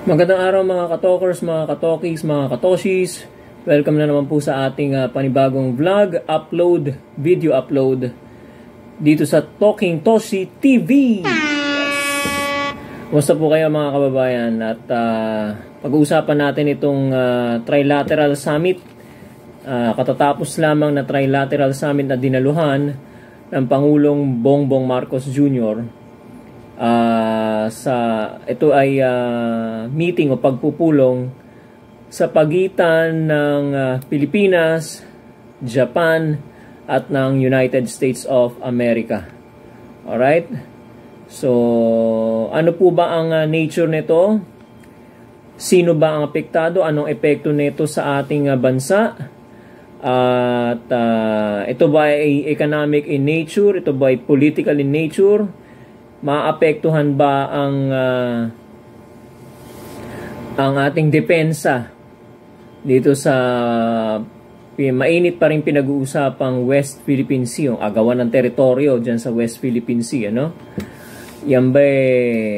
Magandang araw mga katokers, mga katokis, mga katoshis. Welcome na naman po sa ating panibagong vlog, video upload dito sa Talking Toshi TV. Kumusta po kayo mga kababayan? At pag-uusapan natin itong Trilateral Summit. Katatapos lamang na Trilateral Summit na dinaluhan ng Pangulong Bongbong Marcos Jr. Ito ay meeting o pagpupulong sa pagitan ng Pilipinas, Japan at ng United States of America. Alright? So, ano po ba ang nature nito? Sino ba ang apektado? Anong epekto nito sa ating bansa? At ito ba ay economic in nature? Ito ba ay political in nature? Maapektuhan ba ang ating depensa dito sa mainit pa rin pinag-uusapang West Philippine Sea, yung agawan ng teritoryo dyan sa West Philippine Sea, ano? Yan ba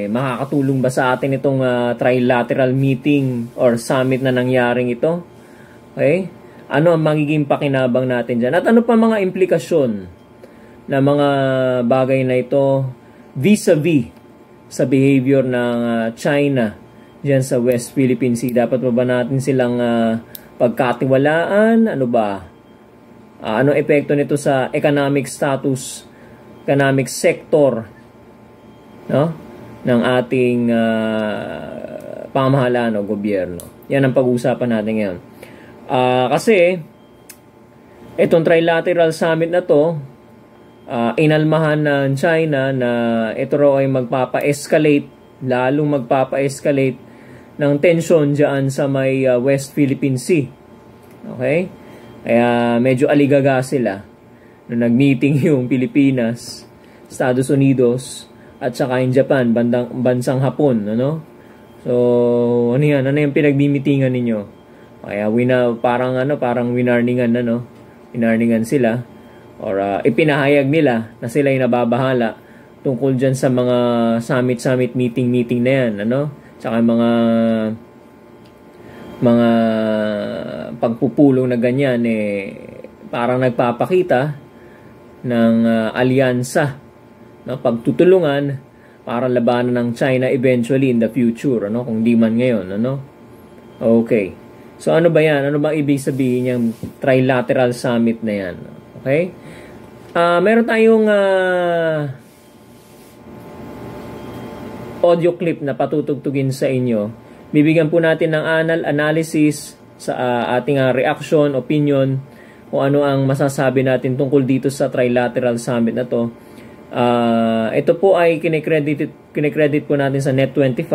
makakatulong ba sa atin itong trilateral meeting or summit na nangyaring ito? Okay? Ano ang magiging pakinabang natin dyan? At ano pa mga implikasyon na mga bagay na ito vis-a-vis sa behavior ng China diyan sa West Philippine Sea? Dapat ba natin silang pagkatiwalaan? Ano ba? Anong epekto nito sa economic status, economic sector, no, ng ating pamahalaan o gobyerno? Yan ang pag-uusapan natin ngayon. Kasi itong trilateral summit na to, inalmahan ng China na ito raw ay magpapa-escalate, lalong magpapa-escalate ng tensyon dyan sa may West Philippine Sea. Okay? Kaya medyo aligaga sila nung nag-meeting yung Pilipinas, Estados Unidos, at saka yung Japan, bansang Hapon. Ano? So, ano yan? Ano yung pinag-meetingan ninyo? Kaya parang winarningan na, no? Winarningan sila. Or ipinahayag nila na sila yung nababahala tungkol dyan sa mga summit, meeting na yan, ano? Tsaka mga pagpupulong na ganyan, parang nagpapakita ng alyansa, no? Pagtutulungan para labanan ng China eventually in the future, ano? Kung di man ngayon, ano? Okay. So ano ba yan? Ano ba ibig sabihin yung trilateral summit na yan? Okay? Meron tayong audio clip na patutugtugin sa inyo. Bibigyan po natin ng analysis sa ating reaction, opinion, kung ano ang masasabi natin tungkol dito sa trilateral summit na to. Ito po ay kinikredit po natin sa Net25,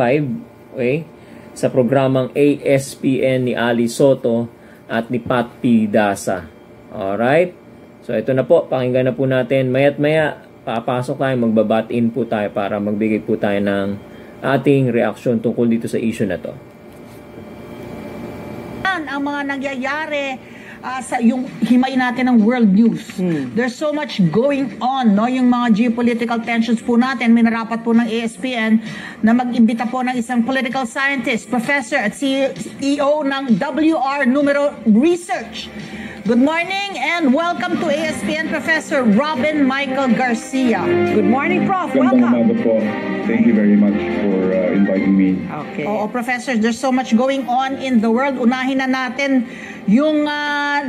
okay? Sa programang ASPN ni Ali Soto at ni Pat P. Dasa. Alright? So ito na po, pakinggan na po natin. Maya't maya, papasok tayo, magbabat-in po tayo para magbigay po tayo ng ating reaksyon tungkol dito sa issue na to. Ang mga nangyayari sa yung himay natin ng world news. There's so much going on, no? Yung mga geopolitical tensions po natin, minarapat po ng ASPN na mag-imbita po ng isang political scientist, professor at CEO ng WR Numero Research. Good morning and welcome to ASPN Professor Robin Michael Garcia. Good morning, Prof. Welcome. Thank you very much for inviting me. Okay. Oo, Professor, there's so much going on in the world. Unahin na natin yung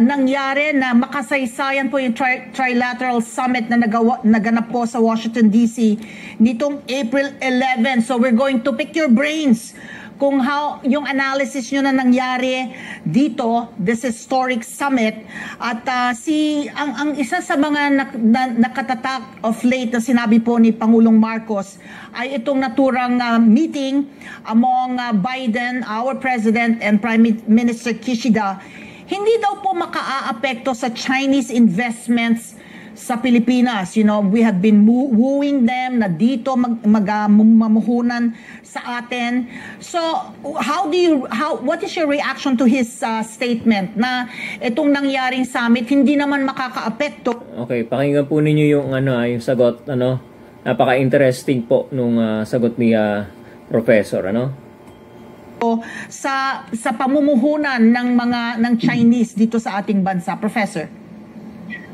nangyari na makasaysayan po yung Trilateral Summit na naganap po sa Washington, D.C. nitong April 11. So we're going to pick your brains kung how yung analysis nyo na nangyari dito, this historic summit. At ang isa sa mga nakatatak of late na sinabi po ni Pangulong Marcos ay itong naturang meeting among Biden, our President, and Prime Minister Kishida. Hindi daw po makaaapekto sa Chinese investments sa Pilipinas. You know, we have been wooing them na dito mamuhunan sa atin. So, what is your reaction to his statement na itong nangyaring summit hindi naman makakaapekto? Okay, pakinggan po ninyo yung yung sagot, napaka-interesting po nung sagot ni Professor, sa pamumuhunan ng Chinese dito sa ating bansa, Professor?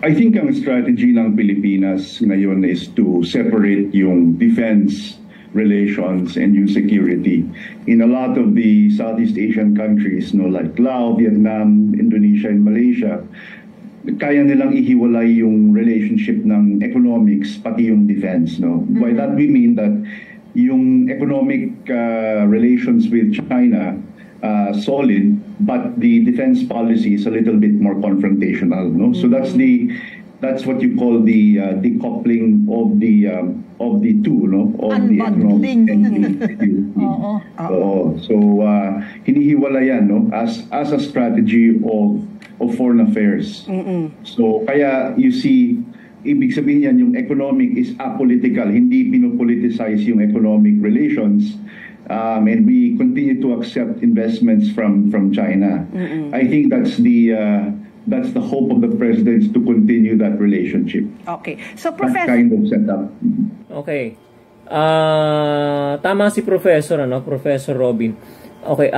I think ang strategy ng Pilipinas ngayon is to separate yung defense relations and yung security. In a lot of the Southeast Asian countries, like Laos, Vietnam, Indonesia, and Malaysia, kaya nilang ihiwalay yung relationship ng economics pati yung defense. By that we mean that yung economic relations with China solid, but the defense policy is a little bit more confrontational. So that's what you call the decoupling of the two, of the economic and the security. So hinihiwalayan, as a strategy of foreign affairs. So kaya you see, ibig sabihin yan, yung economic is apolitical, hindi pinopoliticize yung economic relations. And we continue to accept investments from China. I think that's the hope of the president, to continue that relationship. Okay. So, Professor, that kind of setup. Okay. Tama si Professor, Professor Robin. Okay,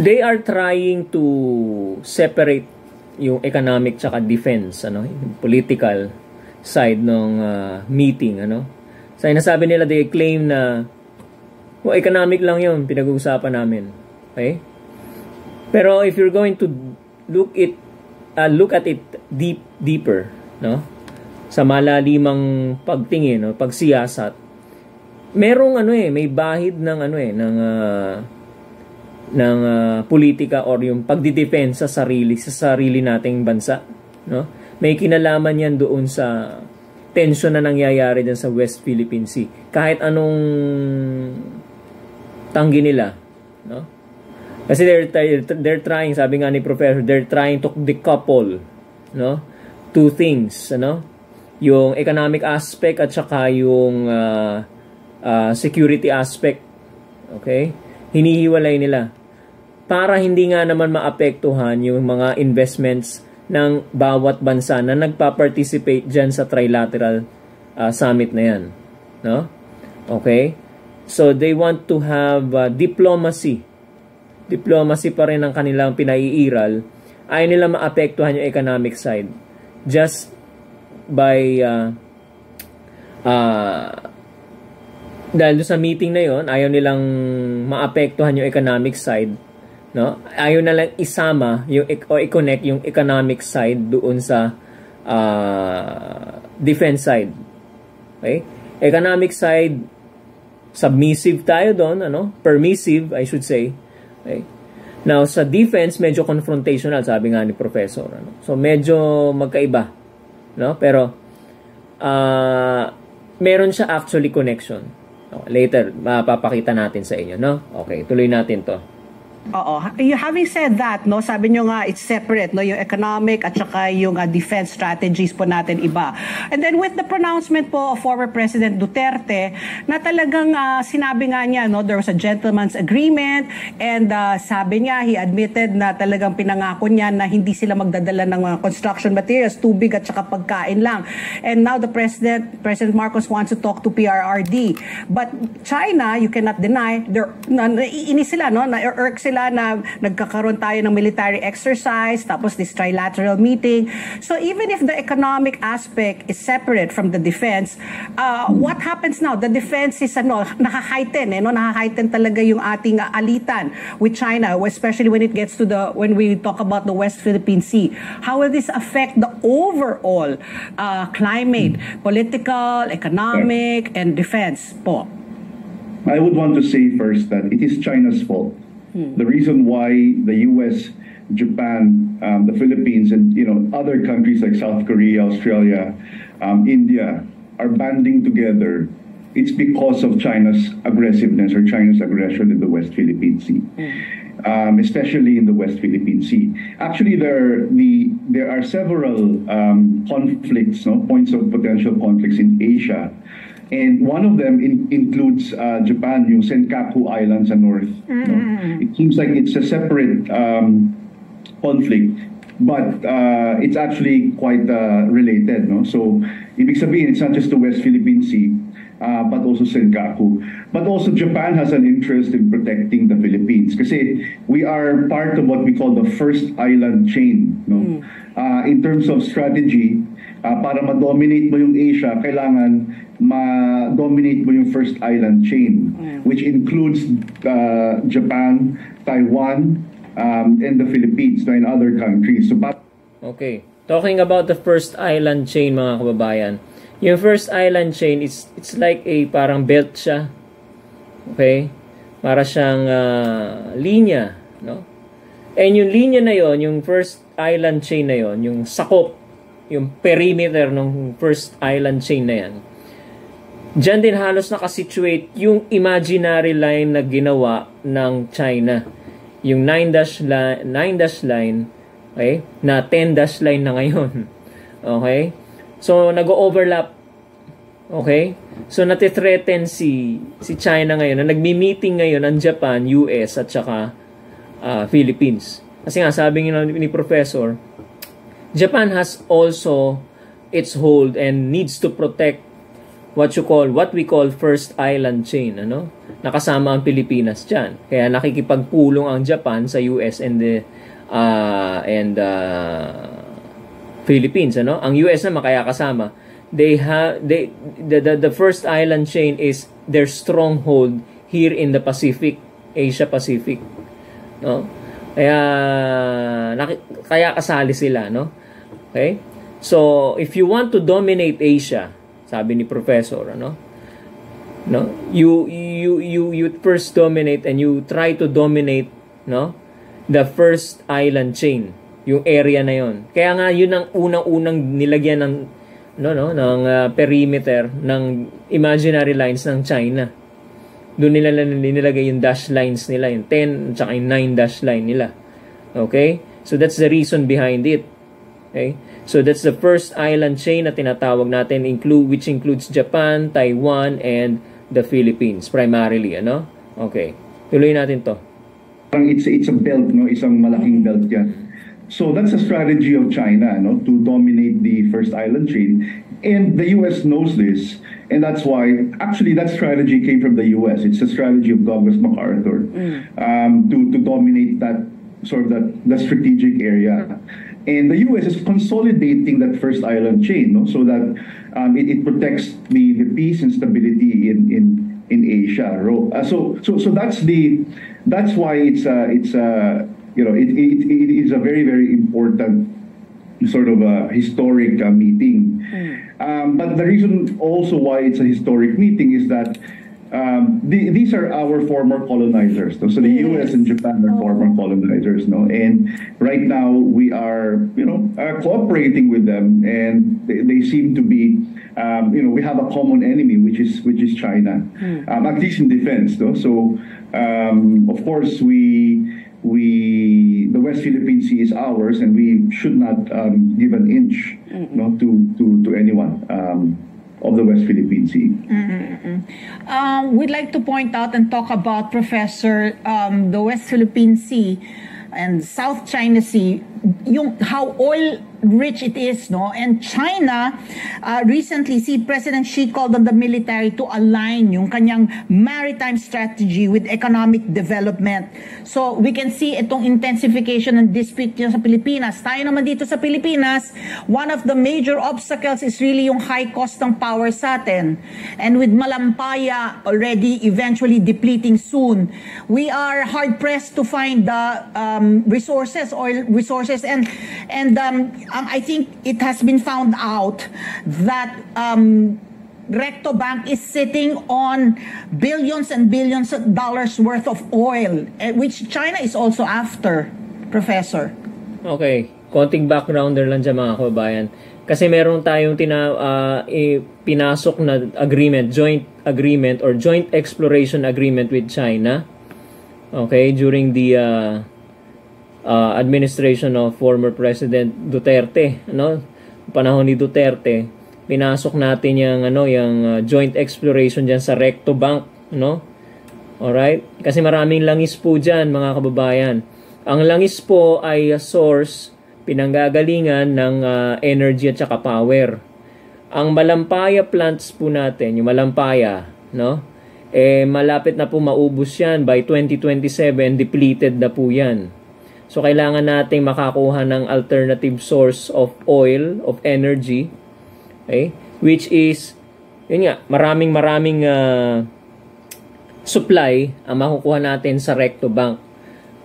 they are trying to separate yung economic tsaka defense, yung political side ng meeting, So, nasabi nila, they claim na economic lang yun, pinag-uusapan namin. Okay? Pero if you're going to look at it deeper, sa malalimang pagtingin, pagsiyasat, merong may bahid ng ng politika or yung pagdidepensa sa sarili nating bansa, May kinalaman yan doon sa tension na nangyayari dyan sa West Philippine Sea. Kahit anong tanggi nila, Kasi they're trying, sabi nga ni Professor, they're trying to decouple, two things, yung economic aspect at saka yung security aspect. Okay? Hinihiwalay nila para hindi nga naman maapektuhan yung mga investments ng bawat bansa na nagpa-participate dyan sa trilateral summit na yan. Okay? So, they want to have diplomacy. Diplomacy pa rin ang kanilang pinaiiral. Ayaw nila maapektuhan yung economic side. Just by dahil sa meeting na yon, ayaw nilang maapektuhan yung economic side. Ayaw na lang isama o i-connect yung economic side doon sa defense side. Okay? Economic side, submissive tayo doon, permissive, I should say. Okay? Now, sa defense, medyo confrontational, sabi nga ni Professor. So, medyo magkaiba. Pero, meron siya actually connection. Later, mapapakita natin sa inyo. Okay, tuloy natin to. Oo. Having said that, sabi nyo nga it's separate, yung economic at saka yung defense strategies po natin iba. And then with the pronouncement po of former President Duterte na talagang sinabi nga niya, there was a gentleman's agreement and sabi niya, he admitted na talagang pinangako niya na hindi sila magdadala ng mga construction materials, tubig at saka pagkain lang. And now the President Marcos wants to talk to PRRD. But China, you cannot deny, naiinis sila, na-irk sila na nagkakaroon tayo ng military exercise, tapos this trilateral meeting. So even if the economic aspect is separate from the defense, what happens now? The defense is naka-heighten, naka-heighten talaga yung ating alitan with China, especially when it gets to when we talk about the West Philippine Sea. How will this affect the overall climate, political, economic, and defense po? I would want to say first that it is China's fault. The reason why the U.S., Japan, the Philippines, and other countries like South Korea, Australia, India are banding together, it's because of China's aggressiveness or China's aggression in the West Philippine Sea, especially in the West Philippine Sea. Actually, there are several conflicts, points of potential conflicts in Asia. And one of them includes Japan, yung Senkaku Islands sa north. It seems like it's a separate conflict, but it's actually quite related. So, ibig sabihin, it's not just the West Philippine Sea. but also Senkaku. But also Japan has an interest in protecting the Philippines kasi we are part of what we call the first island chain. No? In terms of strategy, para ma-dominate mo yung Asia, kailangan ma-dominate mo yung first island chain, which includes Japan, Taiwan, and the Philippines, and other countries. So, okay. Talking about the first island chain, mga kababayan. Yung first island chain, it's like a parang belt siya. Okay? Para siyang linya, no? And yung linya na yon, yung first island chain na yon, yung sakop, yung perimeter ng first island chain na yan, diyan din halos nakasituate yung imaginary line na ginawa ng China. Yung 9-dash line, okay, na 10-dash line na ngayon. Okay? So, nag-overlap. Okay? So, natithreaten si China ngayon, na nagmi-meeting ngayon ang Japan, US, at saka Philippines. Kasi nga, sabi ni Professor, Japan has also its hold and needs to protect what we call first island chain, ano? Nakasama ang Pilipinas diyan. Kaya nakikipagpulong ang Japan sa US and Philippines, ano? Ang US na kaya kasama. The first island chain is their stronghold here in the Pacific, Asia Pacific, no? Kaya kasali sila, no? Okay? So, if you want to dominate Asia, sabi ni Professor, ano? No? You first dominate and you try to dominate, no? The first island chain, yung area na yon. Kaya nga yun ang unang-unang nilagyan ng perimeter ng imaginary lines ng China. Doon nila nilagay yung dash lines nila, yung 10 at yung 9 dash line nila. Okay? So that's the reason behind it. Okay? So that's the first island chain na tinatawag natin, which includes Japan, Taiwan, and the Philippines primarily, ano? Okay. Tuloy natin to. It's a belt, no? Isang malaking belt yan. So that's a strategy of China, no? To dominate the first island chain. And the US knows this. And that's why, actually, that strategy came from the US. It's a strategy of Douglas MacArthur to dominate that sort of that strategic area. And the US is consolidating that first island chain, no? So that it protects the peace and stability in Asia. So that's why it is a very, very important sort of a historic meeting. But the reason also why it's a historic meeting is that these are our former colonizers. No? So the US and Japan are former colonizers, no? And right now we are, cooperating with them, and they seem to be, we have a common enemy, which is China, at least in defense, no? So of course the West Philippine Sea is ours, and we should not give an inch, to anyone. Of the West Philippine Sea. We'd like to point out and talk about, Professor, the West Philippine Sea and South China Sea, how oil rich it is, no? And China, recently, President Xi called on the military to align yung kanyang maritime strategy with economic development. So, we can see itong intensification ng dispute sa Pilipinas. Tayo naman dito sa Pilipinas, one of the major obstacles is really yung high cost ng power sa atin. And with Malampaya already eventually depleting soon, we are hard-pressed to find the oil resources. And I think it has been found out that Recto Bank is sitting on billions and billions of dollars worth of oil, which China is also after, Professor. Okay. Konting backgrounder lang dyan, mga kababayan. Kasi meron tayong pinasok na agreement, joint agreement or joint exploration agreement with China. Okay, during the administration of former President Duterte, no? Panahon ni Duterte, pinasok natin yung joint exploration diyan sa Recto Bank, no? Alright? Kasi maraming langis po diyan, mga kababayan. Ang langis po ay source, pinanggagalingan ng energy at saka power. Ang Malampaya plants po natin, yung Malampaya, no? Malapit na po maubos yan. By 2027, depleted na po yan. So, kailangan nating makakuha ng alternative source of oil, of energy, okay? Which is, yun nga, maraming supply ang makukuha natin sa Recto Bank,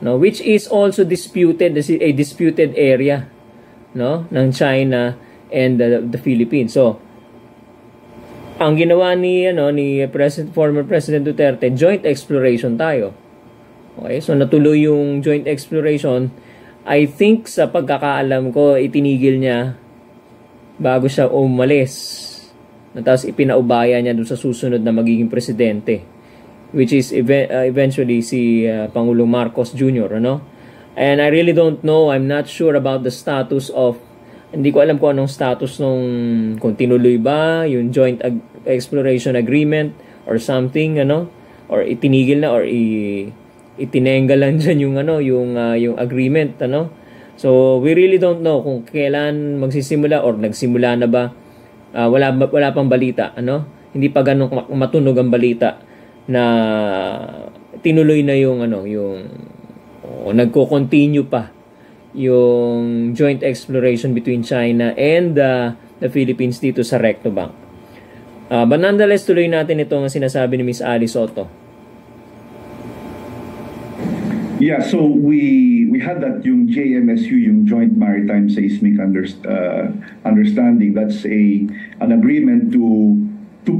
no? Which is also disputed, a disputed area, no? Ng China and the Philippines. So, ang ginawa ni former President Duterte, joint exploration tayo. Okay, so natuloy yung joint exploration. I think sa pagkakaalam ko, itinigil niya bago siya umalis. Tapos ipinaubaya niya doon sa susunod na magiging presidente, which is eventually si Pangulong Marcos Jr., ano? And I really don't know, I'm not sure about the status of, hindi ko alam kung anong status kung tinuloy ba yung joint exploration agreement or something, ano, or itinigil na or itinenggalan dyan yung agreement, ano. So we really don't know kung kailan magsisimula or nagsimula na ba. Wala pang balita, ano. Hindi pa ganun matunog ang balita na tinuloy na yung nagko-continue pa yung joint exploration between China and the Philippines dito sa Recto Bank. But nonetheless, tuloy natin itong sinasabi ni Ms. Ali Soto. Yeah, so we had that yung JMSU, yung Joint Maritime Seismic Understanding. That's an agreement to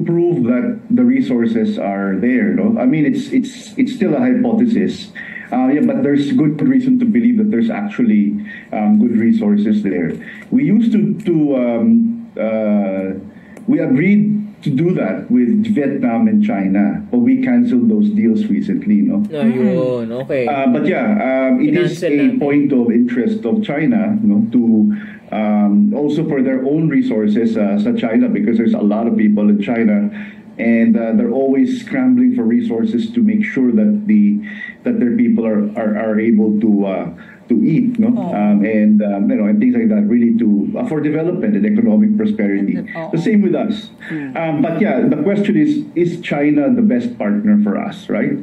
prove that the resources are there. No, I mean it's still a hypothesis. But there's good reason to believe that there's actually good resources there. We used we agreed to do that with Vietnam and China, but we canceled those deals recently, no? Ayun, okay. But yeah, it is a point of interest of China, no, to also for their own resources sa China, because there's a lot of people in China. And they're always scrambling for resources to make sure that their people are able to eat, no, and things like that, really for development and economic prosperity. The same with us. But yeah, the question is China the best partner for us, right?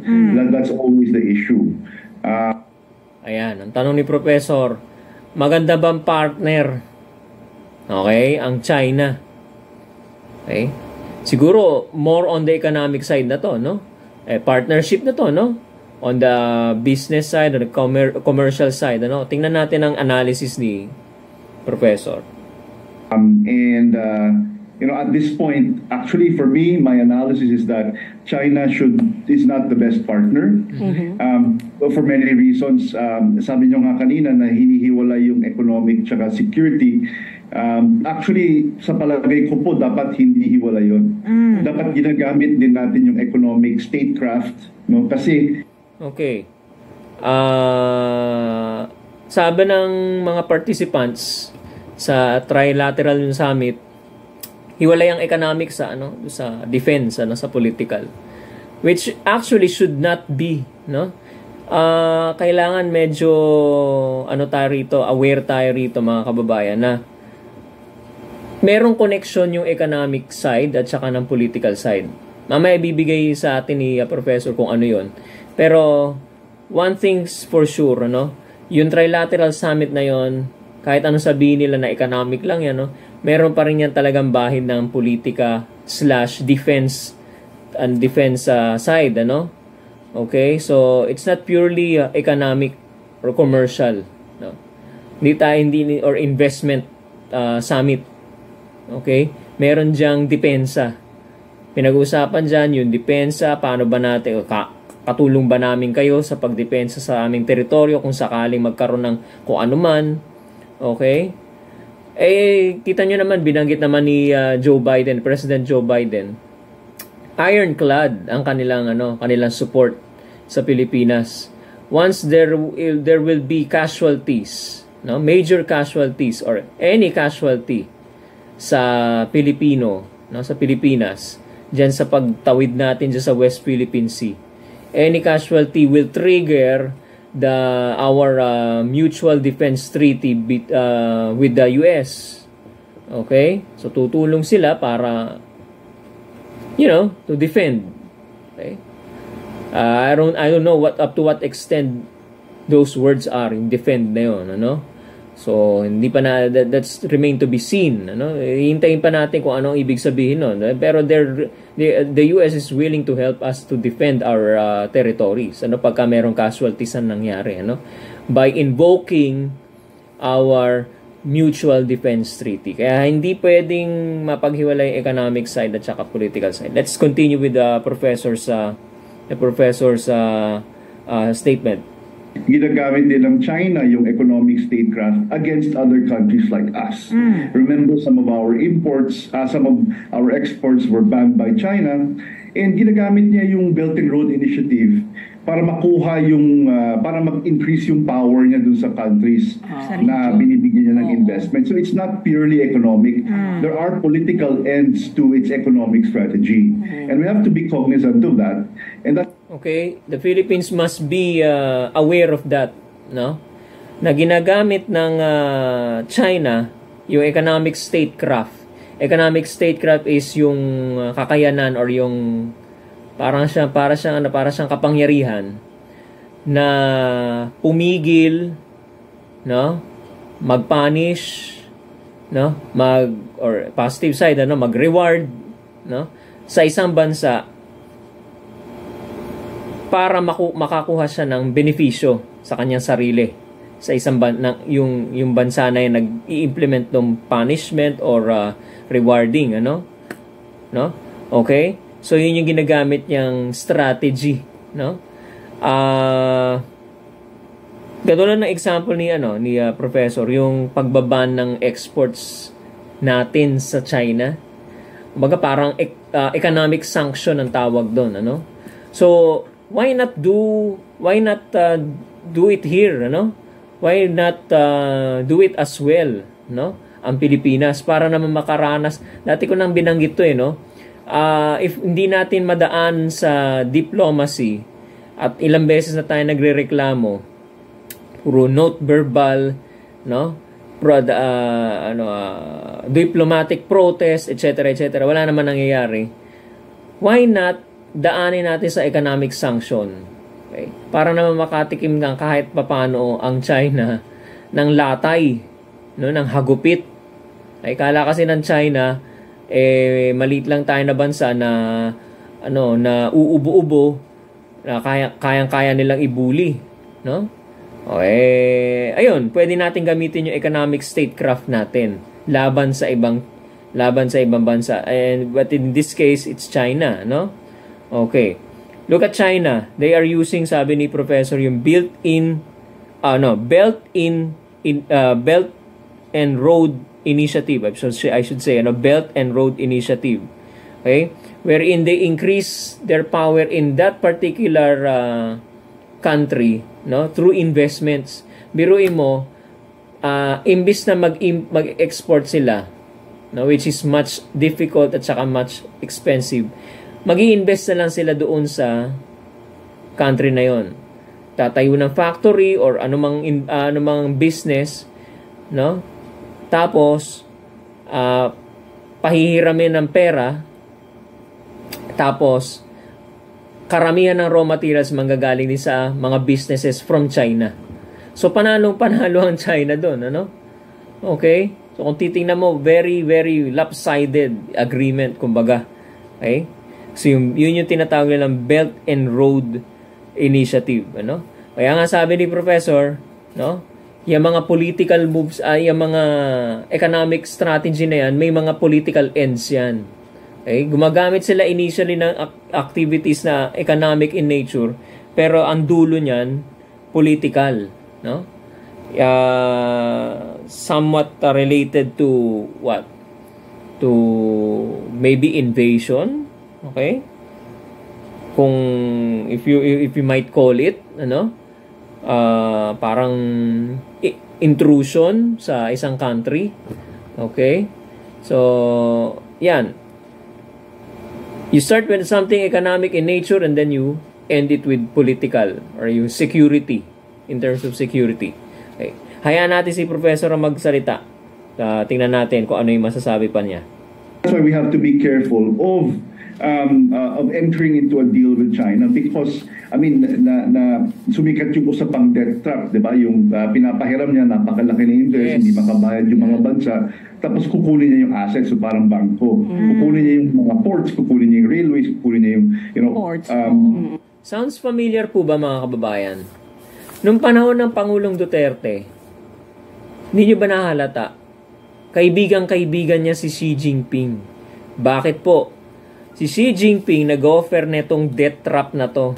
That's always the issue. Ayan, ang tanong ni Professor, maganda bang partner? Okay, ang China. Okay. Siguro more on the economic side na to, no? Partnership na to, no? On the business side, on the commercial side, ano? Tingnan natin ang analysis ni Professor. At this point, actually for me, my analysis is that China is not the best partner. For many reasons. Sabi nyo nga kanina na hinihiwala yung economic tsaka security. Actually, sa palagay ko po, dapat hindi hiwala yun. Dapat ginagamit din natin yung economic statecraft, no? Kasi okay. Sabi ng mga participants sa trilateral summit, hiwalay ang economic sa defense, sa political, which actually should not be, no? Kailangan medyo aware tayo rito, mga kababayan, na merong connection yung economic side at saka ng political side. Mamaya bibigay sa atin ni Professor kung ano yon. Pero one thing's for sure, yung trilateral summit na yon, kahit anong sabihin nila na economic lang yan, meron pa rin yan talagang bahid ng politika / defense and defense side, Okay, so it's not purely economic or commercial, no? Hindi or investment summit. Okay? Meron diyang depensa. Pinag-uusapan dyan yung depensa, paano ba natin, katulong ba namin kayo sa pagdepensa sa aming teritoryo kung sakaling magkaroon ng kung ano man. Okay? Kita nyo naman, binanggit naman ni President Joe Biden, ironclad ang kanilang support sa Pilipinas. Once there will be casualties, major casualties or any casualty sa Pilipino, sa Pilipinas, diyan sa pagtawid natin diyan sa West Philippine Sea, any casualty will trigger our mutual defense treaty with the US. Okay? So tutulong sila para to defend. Okay? I don't know up to what extent those words are in defend na yun, ano? So hindi pa na that's remain to be seen, ano? Hintayin pa natin kung ano ang ibig sabihin nun. Pero the US is willing to help us to defend our territories, ano, pagka merong casualties na nangyari, ano? By invoking our mutual defense treaty. Kaya hindi pwedeng mapaghiwalay economic side at saka political side. Let's continue with the professor's statement. Ginagamit din ng China yung economic statecraft against other countries like us. Remember, some of our exports were banned by China, and ginagamit niya yung Belt and Road Initiative para makuha para mag-increase yung power niya dun sa countries na binibigyan niya ng investment. So it's not purely economic. There are political ends to its economic strategy. And we have to be cognizant of that. And that Okay, the Philippines must be aware of that, no? Na ginagamit ng China yung economic statecraft. Economic statecraft is yung kakayanan or yung para siyang kapangyarihan na pumigil, no? Mag-punish, no? Or positive side, ano, mag-reward, no? Sa isang bansa para makakuha siya ng benepisyo sa kanyang sarili sa isang yung bansa na yung nag-i-implement ng punishment or rewarding, ano, no? Okay, so yun yung ginagamit niyang strategy, no? Katulad ng example ni professor, yung pagbaban ng exports natin sa China, baga parang economic sanction ang tawag doon, ano? So why not do it here, ano? Why not do it as well, no? Ang Pilipinas para naman makaranas. Dati ko nang binanggit to, no? If hindi natin madaan sa diplomacy at ilang beses na tayo nagrereklamo, puro note verbal, no? Diplomatic protest, etc., wala naman nangyayari. Why not daanin natin sa economic sanction, okay? Para naman makatikim ng kahit papano ang China ng latay, no, ng hagupit. Ay kala kasi ng China maliit lang tayo na bansa na na uubo-ubo na kayang-kaya nilang ibuli, no? Ayun, pwede natin gamitin yung economic statecraft natin laban sa ibang bansa. But in this case, it's China, no? Okay. Look at China. They are using, sabi ni professor, yung Belt and Road Initiative. I should say, Belt and Road Initiative. Okay? Wherein they increase their power in that particular country, no, through investments. Biruin mo, imbis na mag-export sila, no, which is much difficult at saka much expensive, mag-i-invest na lang sila doon sa country na yon. Tatayo ng factory or anumang business, no? Tapos pahihiramin ng pera, tapos karamihan ng raw materials manggagaling din sa mga businesses from China. So panalo ang China doon, ano? Okay? So kung titingnan mo, very very lopsided agreement kumbaga. Okay? So yun yung tinatawag nilang Belt and Road Initiative, ano? Kaya nga sabi ni professor, no, yung mga political moves, yung mga economic strategy na yan, may mga political ends yan. Okay? Gumagamit sila initially ng activities na economic in nature, pero ang dulo niyan political, no? Somewhat related to what? To maybe invasion. Okay? Kung if you might call it, parang intrusion sa isang country. Okay? So, yan. You start with something economic in nature and then you end it with political or yung security, in terms of security. Okay. Hayaan natin si professor ang magsalita. Tingnan natin kung ano yung masasabi pa niya. That's why we have to be careful of entering into a deal with China because, I mean, na sumikat yung usapang debt trap, di ba? Yung pinapahiram niya, napakalaki na interest, Yes. hindi makabayad yung mga bansa, tapos kukunin niya yung assets, so parang bangko. Kukunin niya yung mga ports, kukunin niya yung railways, kukunin niya yung, Ports. Sounds familiar po ba mga kababayan? Nung panahon ng Pangulong Duterte, hindi nyo ba nahalata? Kaibigan-kaibigan niya si Xi Jinping. Bakit po? Si Xi Jinping nag-offer netong debt trap na to.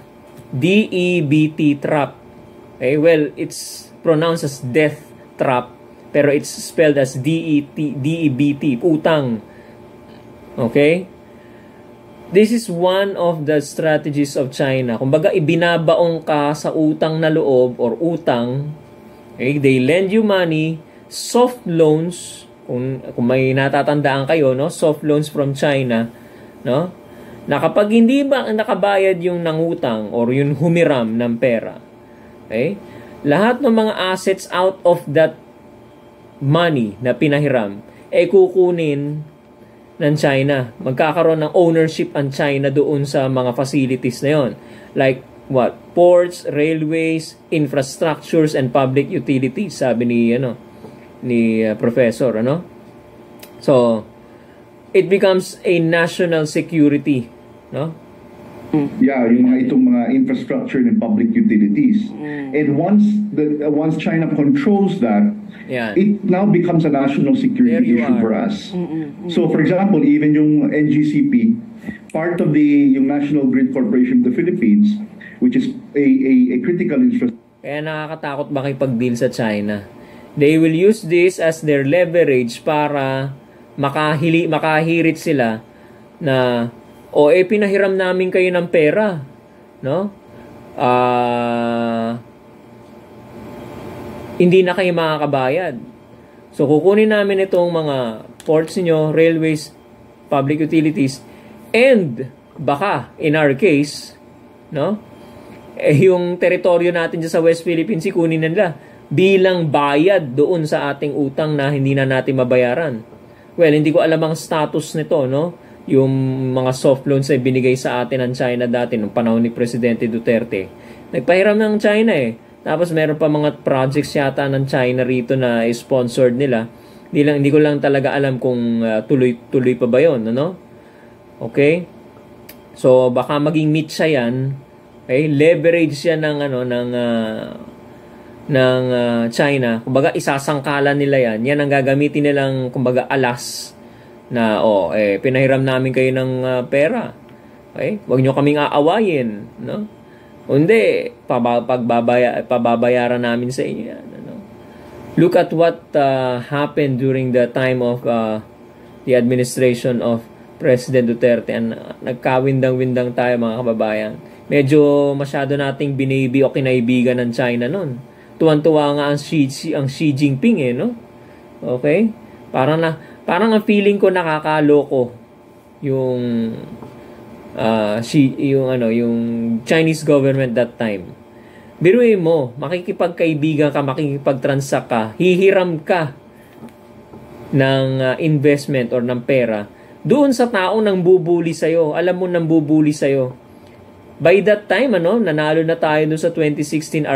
DEBT trap. Okay, well, it's pronounced as death trap, pero it's spelled as DEBT, utang. Okay? This is one of the strategies of China. Kumbaga, ibinabaong ka sa utang na loob or utang. Okay? They lend you money, soft loans, kung may natatandaan kayo, no? Soft loans from China, no? Na kapag hindi ba nakabayad yung nangutang or yung humiram ng pera, okay? Lahat ng mga assets out of that money na pinahiram, kukunin ng China. Magkakaroon ng ownership ang China doon sa mga facilities na yon. Like what? Ports, railways, infrastructures, and public utilities, sabi ni professor, So, it becomes a national security, no? Yeah, yung itong mga infrastructure and public utilities. And once China controls that, Yan. it now becomes a national There security you issue are. for us. So for example, even yung NGCP, part of yung National Grid Corporation of the Philippines, which is a critical infrastructure. Kaya nakakatakot makipag-deal sa China. They will use this as their leverage para makahirit sila na pinahiram namin kayo ng pera, no? Hindi na kayo makakabayad. So kukunin namin itong mga ports niyo, railways, public utilities, and baka in our case, no? Yung teritoryo natin dyan sa West Philippines, kunin nila bilang bayad doon sa ating utang na hindi na natin mabayaran. Well, hindi ko alam ang status nito, no? Yung mga soft loans ay binigay sa atin ng China dati nung panahon ni Presidente Duterte. Nagpahiram ng China Tapos meron pa mga projects yata ng China rito na sponsored nila. Hindi ko lang talaga alam kung tuloy pa ba yun, ano? Okay? So, baka maging mitsa yan. Okay? Leverage yan ng China. Kumbaga, isasangkalan nila yan. Yan ang gagamitin nilang, kumbaga, alas na, pinahiram namin kayo ng pera. Okay? Huwag nyo kaming aawayin. No? Hindi, pababayaran namin sa inyo yan. Ano? Look at what happened during the time of the administration of President Duterte. Nagkawindang-windang tayo, mga kababayan. Medyo masyado nating binibi o kinaibigan ng China nun. Tuwan-tuwa nga ang Xi Jinping no? Okay? Parang ang feeling ko nakakaloko yung yung Chinese government that time. Biruin mo, makikipagkaibigan ka, makikipagtransact ka, hihiram ka ng investment or ng pera doon sa taong nang bubuli sa'yo. Alam mo nang bubuli sa'yo. By that time, nanalo na tayo doon sa 2016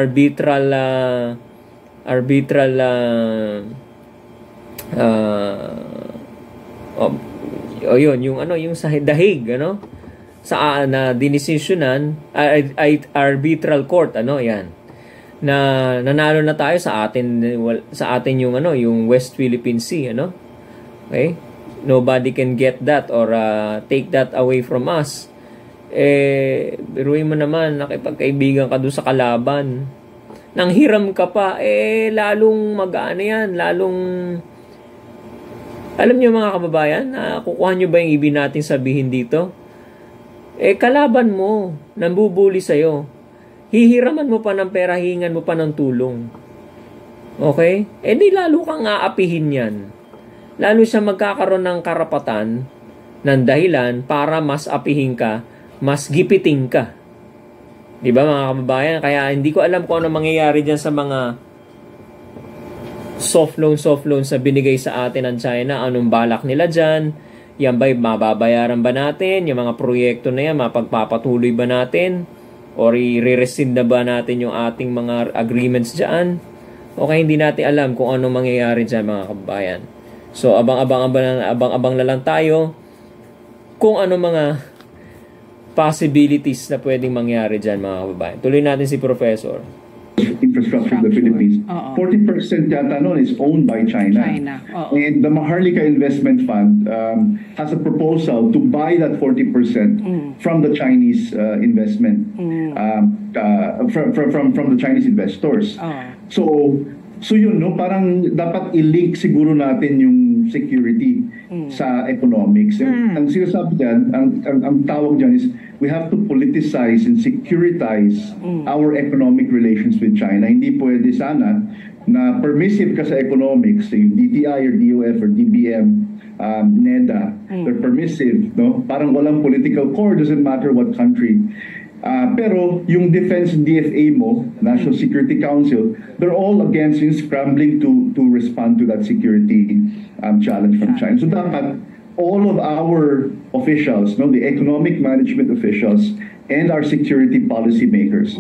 yung sa The Hague, sa na dinesisyonan arbitral court, yan. Na nanalo na tayo sa atin yung West Philippine Sea, Okay? Nobody can get that or take that away from us. Biruin mo naman, nakipagkaibigan ka doon sa kalaban. Nang hiram ka pa, lalong mag-ano yan, lalong... Alam niyo mga kababayan, kukuha niyo ba yung ibig natin sabihin dito? Kalaban mo, nambubuli sa'yo. Hihiraman mo pa ng pera, hihingan mo pa ng tulong. Okay? Di lalo kang aapihin yan. Lalo siya magkakaroon ng karapatan ng dahilan para mas apihin ka, mas gipiting ka. Di ba mga kababayan? Kaya hindi ko alam kung ano mangyayari dyan sa soft loan sa binigay sa atin ng China. Anong balak nila dyan? Yan ba'y mababayaran ba natin? Yung mga proyekto na yan, mapagpapatuloy ba natin? Or i-rescind na ba natin yung ating mga agreements dyan? O kaya hindi natin alam kung ano mangyayari dyan, mga kababayan. So, abang-abang na lang tayo kung ano mga possibilities na pwedeng mangyari dyan, mga kababayan. Tuloy natin si Professor. Infrastructure of the Philippines. 40% yata noon is owned by China. And the Maharlika Investment Fund has a proposal to buy that 40% from the Chinese investment, from the Chinese investors. So yun, no, parang dapat i-link siguro natin yung security sa economics. Ang sinasabi dyan, ang tawag dyan is we have to politicize and securitize our economic relations with China. Hindi pwede sana na permissive ka sa economics, yung DTI or DOF or DBM, NEDA, they're permissive, no? Parang walang political core, doesn't matter what country. Pero yung defense DFA mo, National Security Council, they're all against yung scrambling to respond to that security challenge from China. So dapat all of our officials, no, the economic management officials and our security policy makers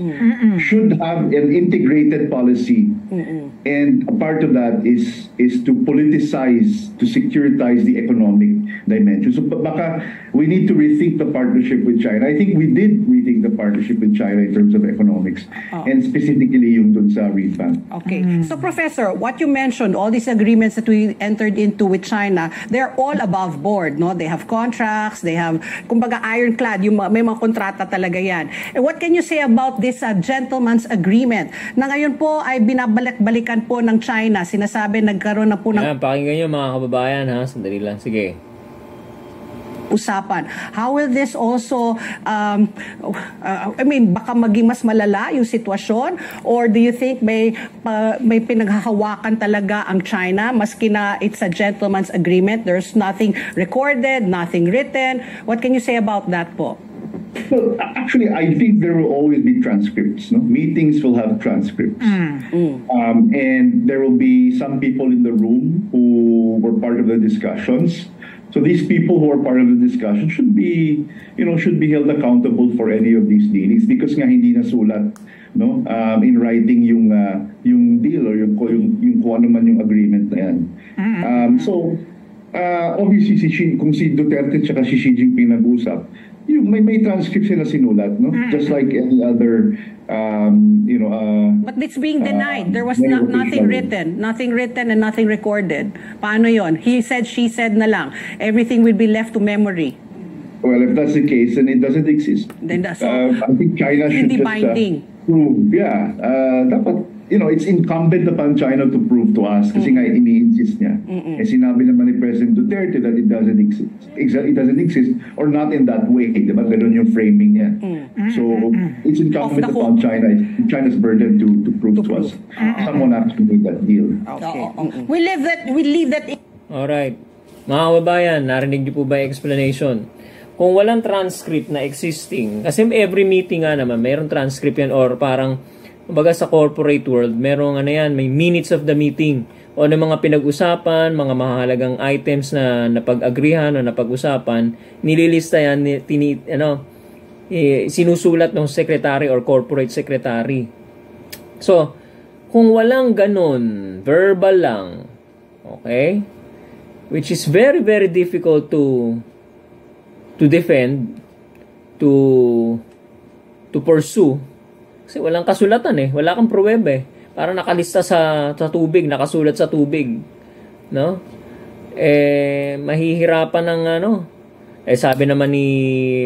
should have an integrated policy. And a part of that is to politicize, to securitize the economic dimension. So baka we need to rethink the partnership with China. I think we did rethink the partnership with China in terms of economics, and specifically yung dun sa REIT-ban. Okay. So Professor, what you mentioned, all these agreements that we entered into with China, they're all above board, no? They have contracts, they have, kumbaga ironclad, yung may mga kontrata talaga yan. And what can you say about this gentleman's agreement na ngayon po ay binabalik-balikan po ng China? Sinasabi nagkaroon na po ng... Ayan, pakinggan nyo mga kababayan ha, sandali lang, sige. Usapan. How will this also, baka maging mas malala yung sitwasyon? Or do you think may pinaghahawakan talaga ang China? Maski na it's a gentleman's agreement, there's nothing recorded, nothing written. What can you say about that po? Well, actually, I think there will always be transcripts. No? Meetings will have transcripts. And there will be some people in the room who were part of the discussions. So these people who are part of the discussion should be held accountable for any of these dealings because nga hindi nasulat, no, in writing yung deal or yung kung ano man yung agreement na yan. So obviously kung si Duterte at si Xi Jinping nag-usap, may transcript sila sinulat, no? Just like any other but it's being denied. There was nothing written and nothing recorded. Paano yon? He said, she said na lang. Everything will be left to memory. Well, if that's the case, then it doesn't exist. Then that's I think China should just prove. Yeah, dapat, it's incumbent upon China to prove to us kasi nga ini-insist niya. Sinabi naman ni President Duterte that it doesn't exist or not in that way. Diba? Ganun yung framing niya. So, it's incumbent upon China's burden to prove to us someone actually made that deal. Okay. We leave that. Alright. Mga kababayan, narinig niyo po ba yung explanation? Kung walang transcript na existing, kasi every meeting nga naman, mayroong transcript yan or parang kumbaga sa corporate world, merong may minutes of the meeting o ng mga pinag-usapan, mga mahalagang items na napag-agrihan o napag-usapan, nililista yan, sinusulat ng secretary or corporate secretary. So, kung walang ganun, verbal lang, okay? Which is very, very difficult to defend, to pursue. Kasi walang kasulatan wala kang pruweba Parang nakalista sa tubig, nakasulat sa tubig. No? Mahihirapan ng sabi naman ni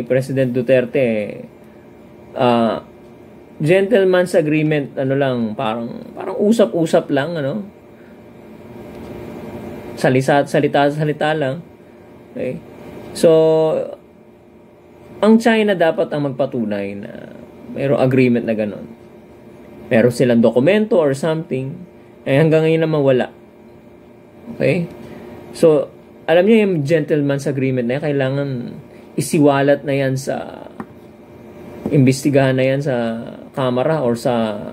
President Duterte, gentleman's agreement, parang usap-usap lang, salita lang. Okay? So, ang China dapat ang magpatunay na mayroong agreement na gano'n. Meron silang dokumento or something. Hanggang ngayon naman wala. Okay? So, alam niyo yung gentleman's agreement na yan, kailangan isiwalat na yan imbestigahan na yan sa Kamara or sa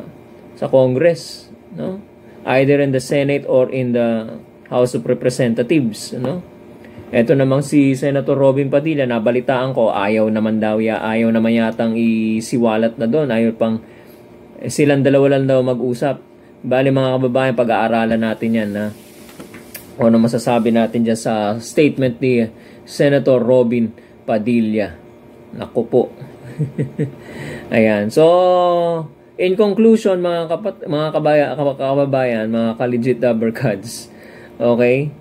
Congress. No? either in the Senate or in the House of Representatives, no? Ito namang si Senator Robin Padilla, nabalitaan ko, ayaw naman yatang isiwalat na doon, ayaw pang silang dalawa lang daw mag-usap. Bali mga kababayan, pag-aaralan natin yan, na ano masasabi natin dyan sa statement ni Senator Robin Padilla. Naku po. Ayan. So, in conclusion, mga kababayan, mga ka-legit Dabarkads, okay?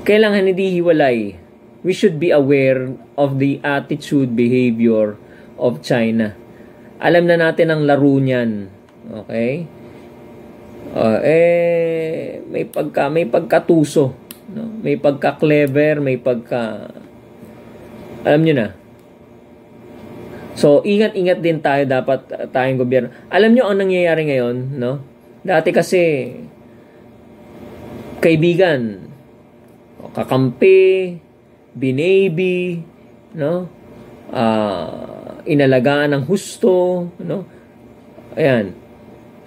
Kailangan hindi hiwalay. We should be aware of the attitude, behavior of China. Alam na natin ang laro niyan. Okay? May pagkatuso, no? May pagka-clever, may alam nyo na. So, ingat-ingat din tayo dapat, tayong gobyerno. Alam nyo ang nangyayari ngayon, no? Dati kasi, kaibigan, kakampi, binaby, no? Inalagaan ng husto, no? Ayan.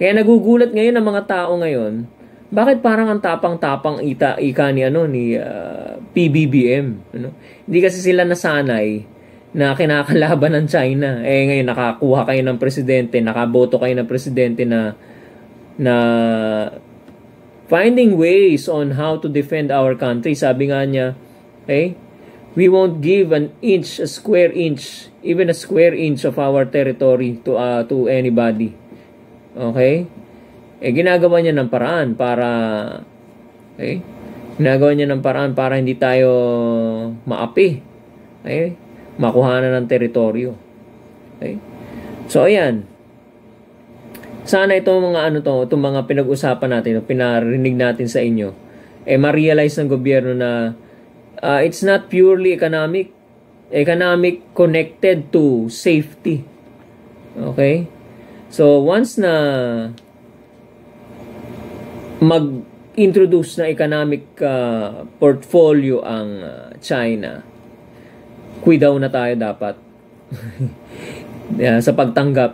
Kaya nagugulat ngayon ang mga tao ngayon, bakit parang ang tapang-tapang ika ni PBBM, ano? Hindi kasi sila nasanay na kinakalaban ng China. Ngayon nakakuha kayo ng presidente, nakaboto kayo ng presidente na finding ways on how to defend our country. Sabi nga niya, we won't give a square inch, even a square inch of our territory to anybody. Okay? Ginagawa niya ng paraan para hindi tayo maapi. Makuhanan ng teritoryo. Okay? So ayan. Sana itong mga pinag-usapan natin, pinarinig natin sa inyo, ma-realize ng gobyerno na it's not purely economic connected to safety. Okay? So, once na mag-introduce na economic portfolio ang China, daw na tayo dapat sa pagtanggap.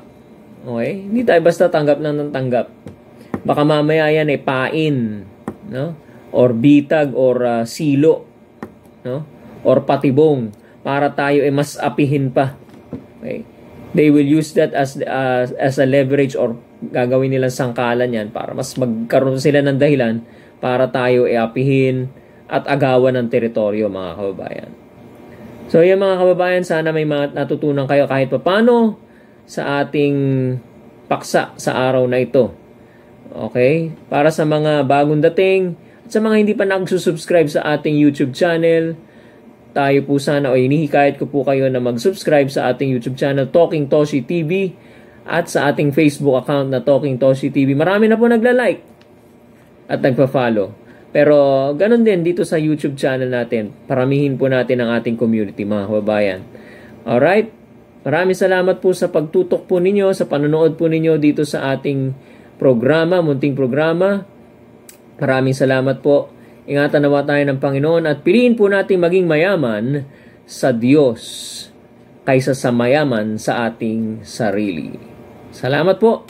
Okay? Hindi tayo basta tanggap ng tanggap. Baka mamaya yan pain, no? Or bitag, or silo, no? Or patibong, para tayo mas apihin pa. Okay? They will use that as a leverage, or gagawin nilang sangkalan yan para mas magkaroon sila ng dahilan para tayo apihin at agawan ng teritoryo, mga kababayan. So yan mga kababayan, sana may natutunan kayo kahit papano sa ating paksa sa araw na ito. Okay? Para sa mga bagong dating at sa mga hindi pa nagsusubscribe sa ating YouTube channel, tayo po sana, hinihikayat ko po kayo na mag-subscribe sa ating YouTube channel, Talking Toshi TV, at sa ating Facebook account na Talking Toshi TV. Marami na po nagla-like at nagpa-follow. Pero ganun din dito sa YouTube channel natin. Paramihin po natin ang ating community, mga kababayan. Alright? Maraming salamat po sa pagtutok po ninyo, sa panonood po ninyo dito sa ating programa, munting programa. Maraming salamat po. Ingatan nawa tayo ng Panginoon at piliin po natin maging mayaman sa Diyos kaysa sa mayaman sa ating sarili. Salamat po.